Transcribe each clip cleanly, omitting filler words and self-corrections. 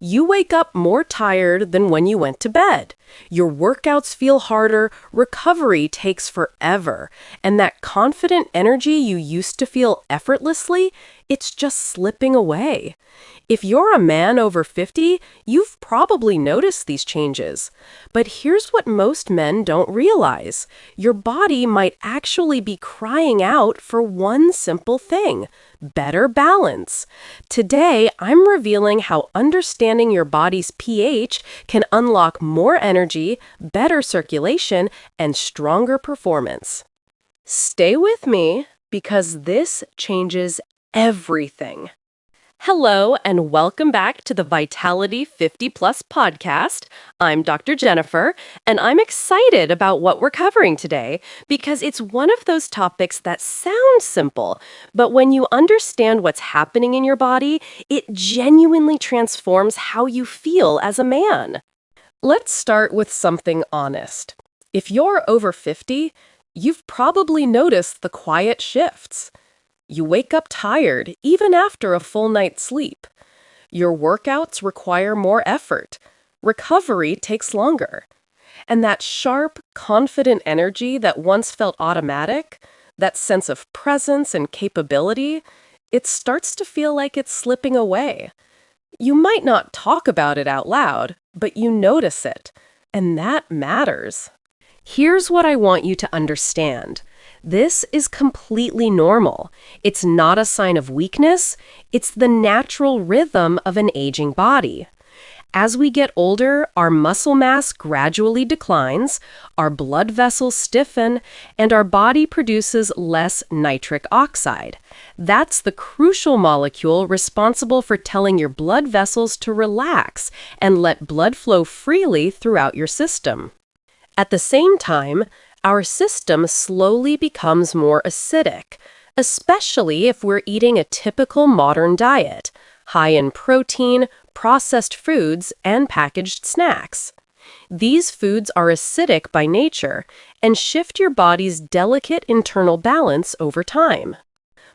You wake up more tired than when you went to bed. Your workouts feel harder, recovery takes forever, and that confident energy you used to feel effortlessly, it's just slipping away. If you're a man over 50, you've probably noticed these changes. But here's what most men don't realize. Your body might actually be crying out for one simple thing: better balance. Today, I'm revealing how understanding your body's pH can unlock more energy, better circulation, and stronger performance. Stay with me because this changes everything. Hello, and welcome back to the Vitality 50 Plus podcast. I'm Dr. Jennifer, and I'm excited about what we're covering today because it's one of those topics that sounds simple, but when you understand what's happening in your body, it genuinely transforms how you feel as a man. Let's start with something honest. If you're over 50, you've probably noticed the quiet shifts. You wake up tired even after a full night's sleep. Your workouts require more effort. Recovery takes longer. And that sharp, confident energy that once felt automatic, that sense of presence and capability, it starts to feel like it's slipping away. You might not talk about it out loud, but you notice it. And that matters. Here's what I want you to understand. This is completely normal. It's not a sign of weakness. It's the natural rhythm of an aging body. As we get older, our muscle mass gradually declines, our blood vessels stiffen, and our body produces less nitric oxide. That's the crucial molecule responsible for telling your blood vessels to relax and let blood flow freely throughout your system. At the same time, our system slowly becomes more acidic, especially if we're eating a typical modern diet, high in protein, processed foods, and packaged snacks. These foods are acidic by nature and shift your body's delicate internal balance over time.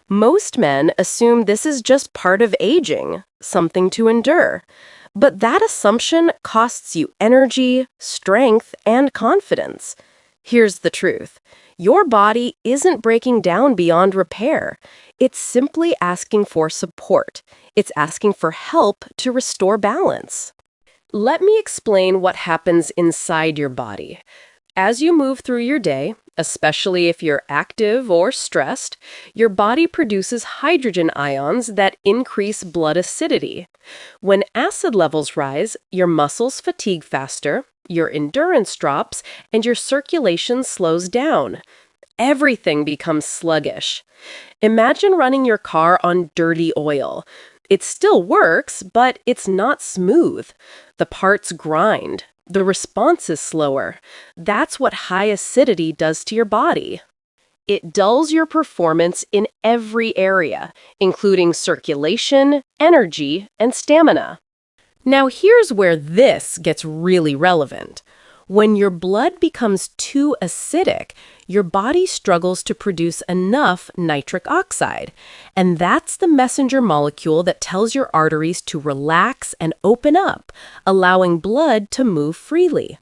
Most men assume this is just part of aging, something to endure. But that assumption costs you energy, strength, and confidence. Here's the truth. Your body isn't breaking down beyond repair. It's simply asking for support. It's asking for help to restore balance. Let me explain what happens inside your body. As you move through your day, especially if you're active or stressed, your body produces hydrogen ions that increase blood acidity. When acid levels rise, your muscles fatigue faster, your endurance drops, and your circulation slows down. Everything becomes sluggish. Imagine running your car on dirty oil. It still works, but it's not smooth. The parts grind. The response is slower. That's what high acidity does to your body. It dulls your performance in every area, including circulation, energy, and stamina. Now here's where this gets really relevant. When your blood becomes too acidic, your body struggles to produce enough nitric oxide. And that's the messenger molecule that tells your arteries to relax and open up, allowing blood to move freely.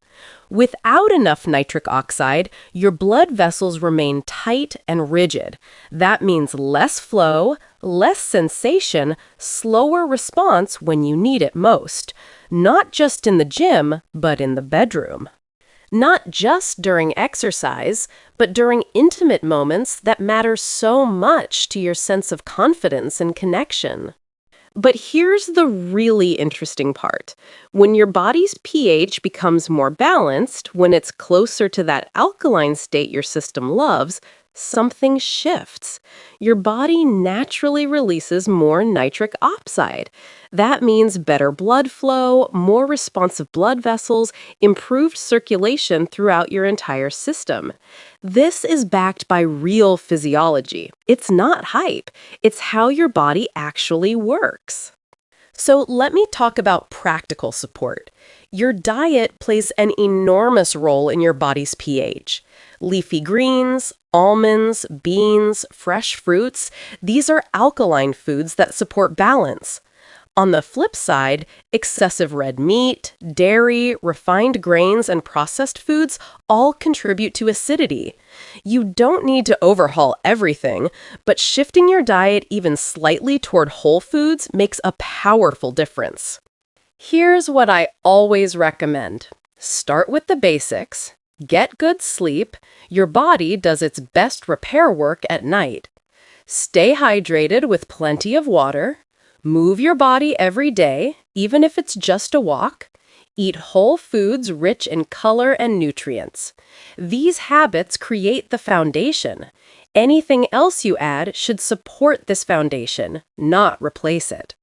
Without enough nitric oxide, your blood vessels remain tight and rigid. That means less flow, less sensation, slower response when you need it most. Not just in the gym, but in the bedroom. Not just during exercise, but during intimate moments that matter so much to your sense of confidence and connection. But here's the really interesting part. When your body's pH becomes more balanced, when it's closer to that alkaline state your system loves, something shifts. Your body naturally releases more nitric oxide. That means better blood flow, more responsive blood vessels, improved circulation throughout your entire system. This is backed by real physiology. It's not hype. It's how your body actually works. So let me talk about practical support. Your diet plays an enormous role in your body's pH. Leafy greens, almonds, beans, fresh fruits, these are alkaline foods that support balance. On the flip side, excessive red meat, dairy, refined grains, and processed foods all contribute to acidity. You don't need to overhaul everything, but shifting your diet even slightly toward whole foods makes a powerful difference. Here's what I always recommend. Start with the basics. Get good sleep. Your body does its best repair work at night. Stay hydrated with plenty of water. Move your body every day, even if it's just a walk. Eat whole foods rich in color and nutrients. These habits create the foundation. Anything else you add should support this foundation, not replace it.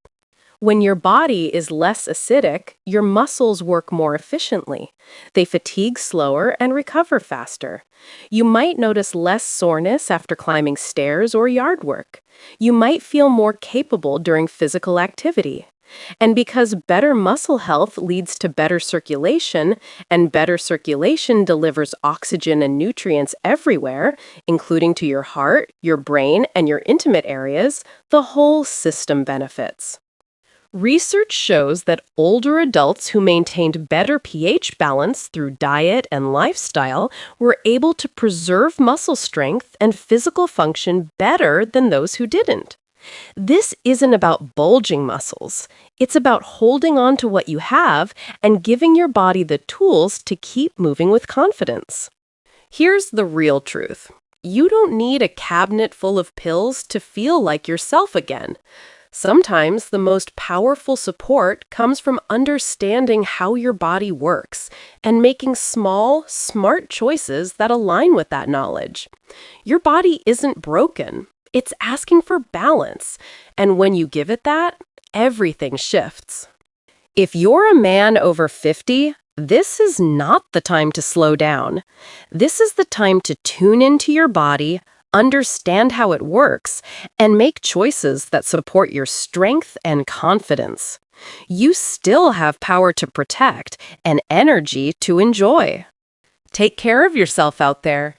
When your body is less acidic, your muscles work more efficiently. They fatigue slower and recover faster. You might notice less soreness after climbing stairs or yard work. You might feel more capable during physical activity. And because better muscle health leads to better circulation, and better circulation delivers oxygen and nutrients everywhere, including to your heart, your brain, and your intimate areas, the whole system benefits. Research shows that older adults who maintained better pH balance through diet and lifestyle were able to preserve muscle strength and physical function better than those who didn't. This isn't about bulging muscles. It's about holding on to what you have and giving your body the tools to keep moving with confidence. Here's the real truth. You don't need a cabinet full of pills to feel like yourself again. Sometimes the most powerful support comes from understanding how your body works and making small, smart choices that align with that knowledge. Your body isn't broken. It's asking for balance. And when you give it that, everything shifts. If you're a man over 50, this is not the time to slow down. This is the time to tune into your body, understand how it works, and make choices that support your strength and confidence. You still have power to protect and energy to enjoy. Take care of yourself out there.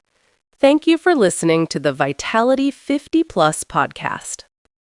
Thank you for listening to the Vitality 50 Plus podcast.